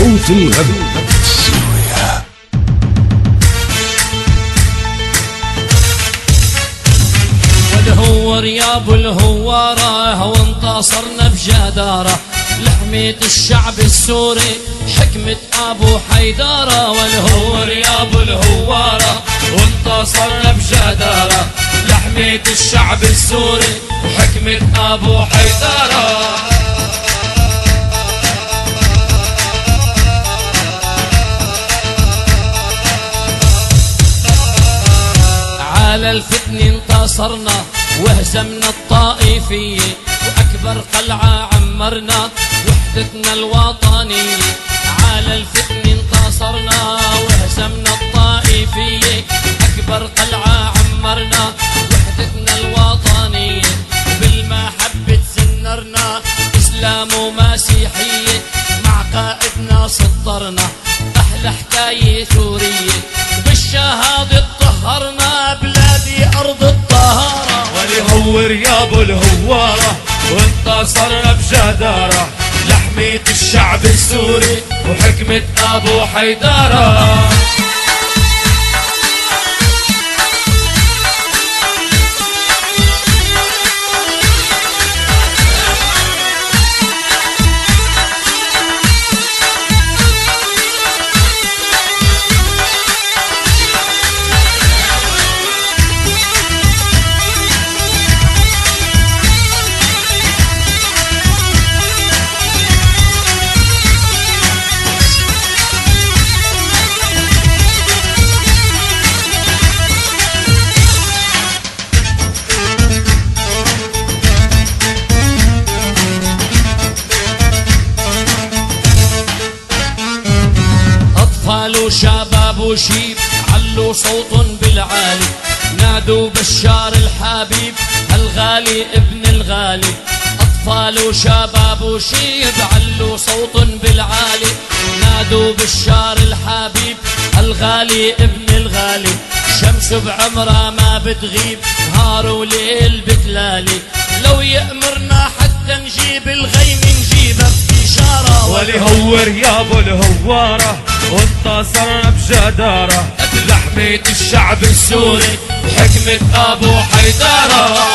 صوت الغد سوريا. والهور يا ابو الهواره وانتصرنا بجداره لحمية الشعب السوري حكمة ابو حيدارة. والهور يا ابو الهواره وانتصرنا بجداره لحمية الشعب السوري وحكمة ابو حيدارة. على الفتن انتصرنا وهزمنا الطائفية وأكبر قلعة عمرنا وحدتنا الوطنية. على الفتن انتصرنا وهزمنا الطائفية أكبر قلعة عمرنا وحدتنا الوطنية. بالمحبة سنرنا إسلام ومسيحية مع قائدنا سطرنا أحلى حكاية سورية. بالشهادة طهرنا بلادي أرض الطهارة. والهور يا ابو الهواره وانتصرنا بجداره لحمية الشعب السوري وحكمة ابو حيدارة. أطفال وشباب وشيب علوا صوت بالعالي نادوا بشار الحبيب الغالي ابن الغالي. أطفال وشباب وشيب علوا صوت بالعالي نادوا بشار الحبيب الغالي ابن الغالي. شمس بعمرها ما بتغيب نهار وليل بتلالي لو يأمرنا حتى نجيب الغيم نجيبها بإشارة. والهور يا ابو الهواره وانتصرنا بجداره لحمية الشعب السوري وحكمة ابو حيدارة.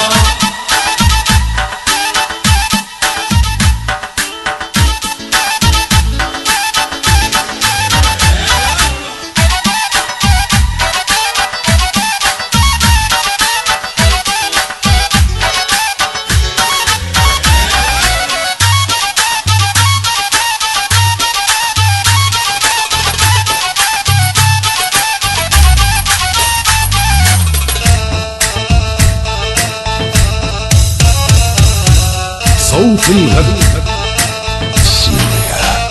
صوت الغد سوريا.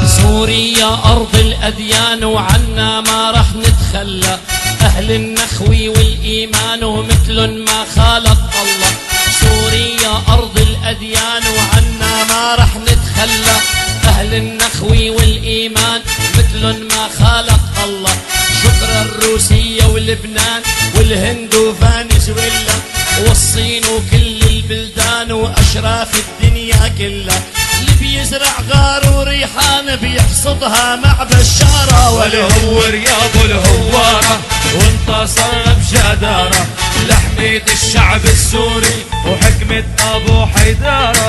سوريا أرض الأديان وعنا ما رح نتخلى أهل النخوي والإيمان ومثل ما خلق الله. سوريا أرض الأديان وعنا ما رح نتخلى أهل النخوي والإيمان مثل ما خلق الله. شكرا روسيا ولبنان والهند وفنزويلا والصين وكل البلدان وأشراف الدنيا كلها. اللي بيزرع غار وريحان بيحصدها مع بشارة. والهور يا ابو الهواره وانتصرنا بجداره لحمية الشعب السوري وحكمة ابو حيدارة.